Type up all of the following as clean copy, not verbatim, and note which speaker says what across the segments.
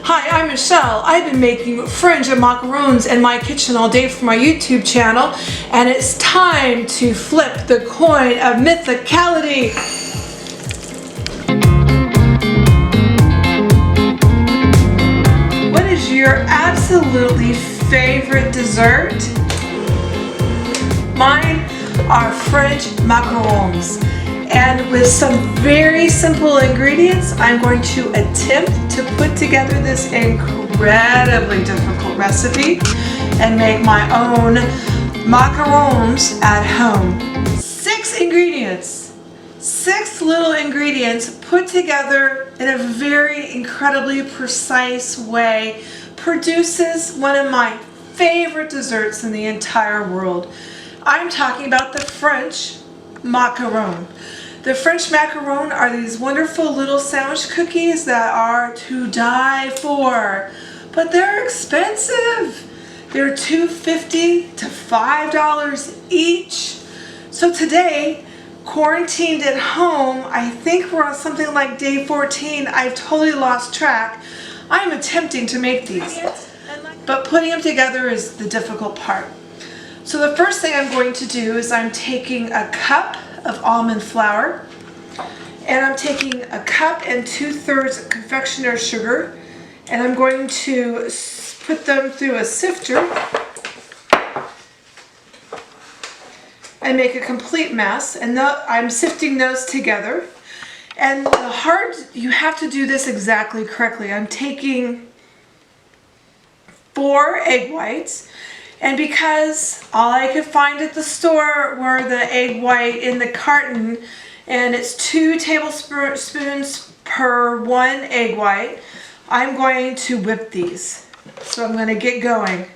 Speaker 1: Hi, I'm Michelle. I've been making fringe and macarons in my kitchen all day for my YouTube channel, and it's time to flip the coin of mythicality. What is your absolutely favorite dessert? Mine are French macarons. And with some very simple ingredients, I'm going to attempt to put together this incredibly difficult recipe and make my own macarons at home. 6 ingredients, 6 little ingredients put together in a very incredibly precise way produces one of my favorite desserts in the entire world. I'm talking about the French macaron. The French macaron are these wonderful little sandwich cookies that are to die for, but they're expensive. They're $2.50 to $5 each. So today, quarantined at home, I think we're on something like day 14. I've totally lost track. I'm attempting to make these, but putting them together is the difficult part. So the first thing I'm going to do is I'm taking a cup of almond flour, and I'm taking a cup and 2/3 confectioner sugar, and I'm going to put them through a sifter and make a complete mess, and I'm sifting those together. And you have to do this exactly correctly. I'm taking 4 egg whites. And because all I could find at the store were the egg white in the carton, and it's 2 tablespoons per 1 egg white, I'm going to whip these. So I'm going to get going.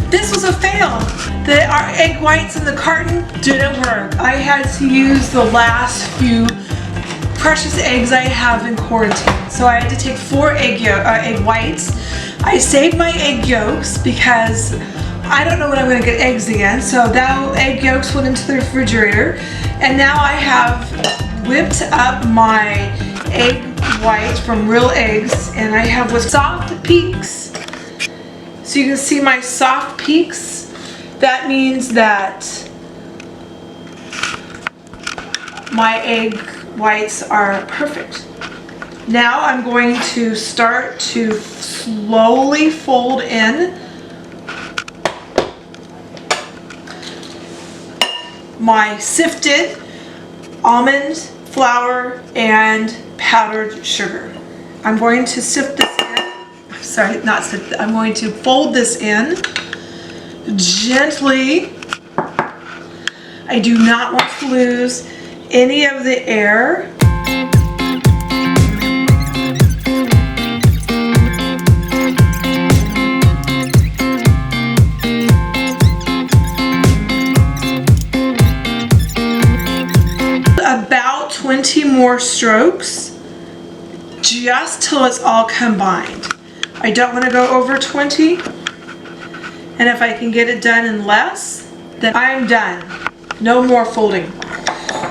Speaker 1: This was a fail. Our egg whites in the carton didn't work. I had to use the last few precious eggs I have in quarantine. So I had to take 4 egg whites. I saved my egg yolks because I don't know when I'm going to get eggs again. So that egg yolks went into the refrigerator. And now I have whipped up my egg whites from real eggs, and I have with soft peaks. So you can see my soft peaks. That means that my egg whites are perfect. Now I'm going to start to slowly fold in my sifted almond flour and powdered sugar. I'm going to sift this in. Sorry, not sift. I'm going to fold this in gently. I do not want to lose any of the air. About 20 more strokes, just till it's all combined. I don't want to go over 20, and if I can get it done in less, then I'm done. No more folding.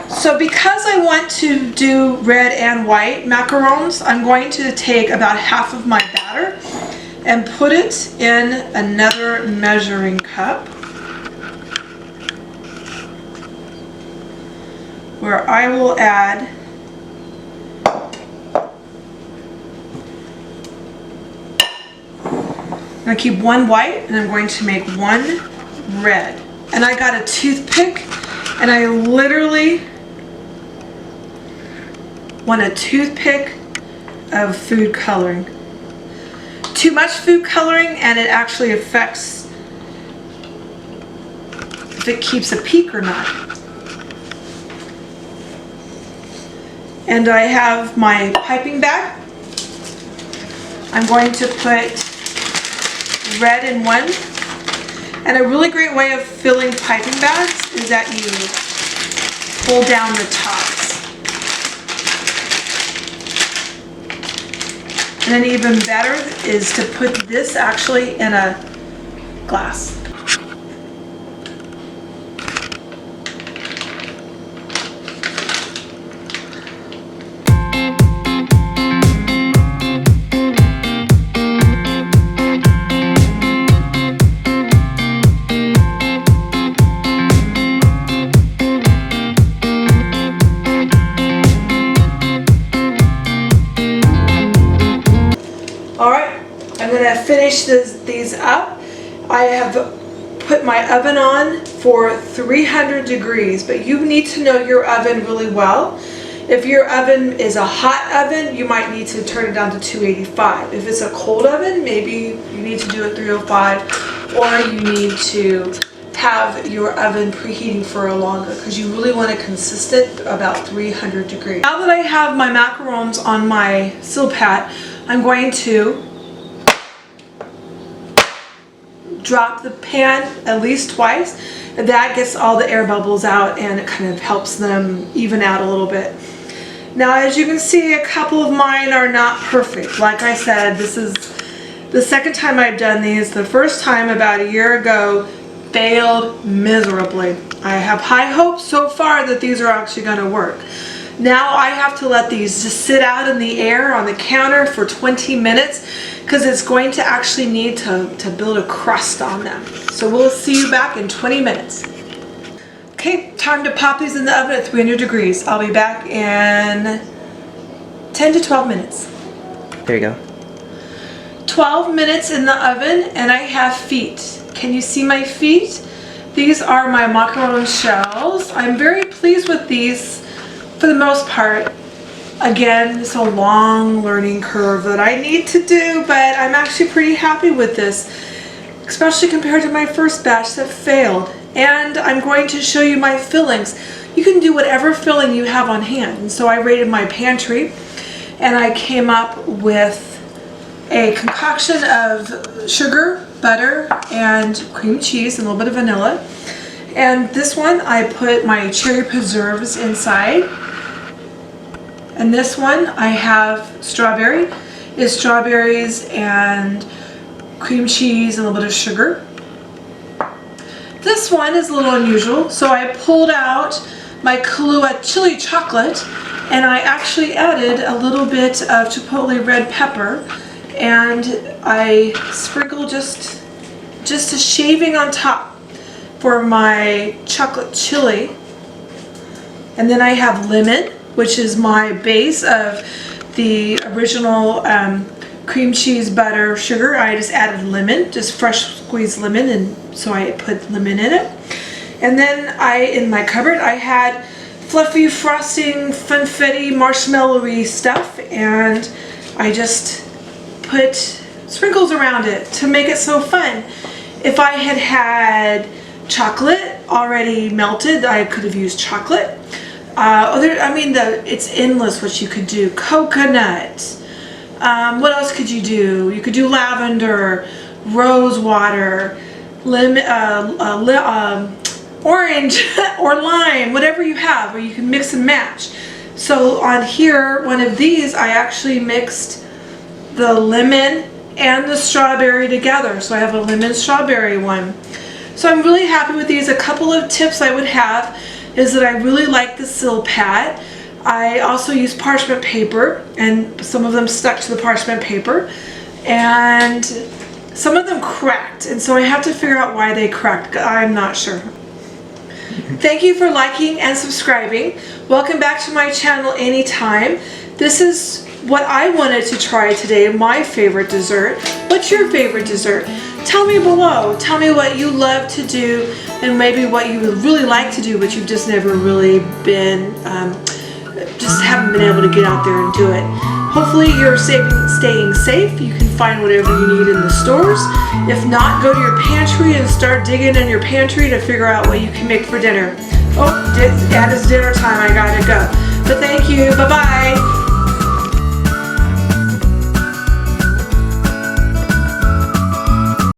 Speaker 1: So because I want to do red and white macarons, I'm going to take about half of my batter and put it in another measuring cup, where I will add I'm going to keep 1 white, and I'm going to make 1 red. And I got a toothpick, and I literally want a toothpick of food coloring. Too much food coloring, and it actually affects if it keeps a peak or not. And I have my piping bag. I'm going to put red in one And a really great way of filling piping bags is that you pull down the tops. And then even better is to put this actually in a glass. Alright, I'm going to finish these up. I have put my oven on for 300 degrees, but you need to know your oven really well. If your oven is a hot oven, you might need to turn it down to 285. If it's a cold oven, maybe you need to do it 305, or you need to have your oven preheating for a longer, because you really want it consistent about 300 degrees. Now that I have my macarons on my silpat, I'm going to drop the pan at least twice. That gets all the air bubbles out and it kind of helps them even out a little bit. Now, as you can see, a couple of mine are not perfect. Like I said, this is the second time I've done these. The first time about a year ago failed miserably. I have high hopes so far that these are actually going to work. Now I have to let these just sit out in the air on the counter for 20 minutes because it's going to actually need to build a crust on them. So we'll see you back in 20 minutes. Okay, time to pop these in the oven at 300 degrees. I'll be back in 10 to 12 minutes.
Speaker 2: There you go.
Speaker 1: 12 minutes in the oven and I have feet. Can you see my feet? These are my macaron shells. I'm very pleased with these. For the most part. Again, it's a long learning curve that I need to do, but I'm actually pretty happy with this, especially compared to my first batch that failed. And I'm going to show you my fillings. You can do whatever filling you have on hand. And so I raided my pantry and I came up with a concoction of sugar, butter, and cream cheese, and a little bit of vanilla. And this one, I put my cherry preserves inside. And this one, I have strawberry. It's strawberries and cream cheese and a little bit of sugar. This one is a little unusual, so I pulled out my Kahlua chili chocolate and I actually added a little bit of chipotle red pepper and I sprinkled just a shaving on top for my chocolate chili. And then I have lemon, which is my base of the original cream cheese, butter, sugar. I just added lemon, just fresh squeezed lemon, and so I put lemon in it. And then in my cupboard, I had fluffy frosting, funfetti, marshmallowy stuff, and I just put sprinkles around it to make it so fun. If I had had chocolate already melted, I could have used chocolate. It's endless what you could do. Coconut. What else could you do? You could do lavender, rose water, orange or lime, whatever you have, or you can mix and match. So on here, one of these, I actually mixed the lemon and the strawberry together. So I have a lemon strawberry one. So I'm really happy with these. A couple of tips I would have is that I really like the silpat. I also use parchment paper, and some of them stuck to the parchment paper, and some of them cracked, and so I have to figure out why they cracked. I'm not sure. Thank you for liking and subscribing. Welcome back to my channel anytime. This is what I wanted to try today, my favorite dessert. What's your favorite dessert? Tell me below. Tell me what you love to do and maybe what you would really like to do but you've just never really been, just haven't been able to get out there and do it. Hopefully you're staying safe. You can find whatever you need in the stores. If not, go to your pantry and start digging in your pantry to figure out what you can make for dinner. Oh, that is dinner time. I gotta go. But thank you. Bye-bye.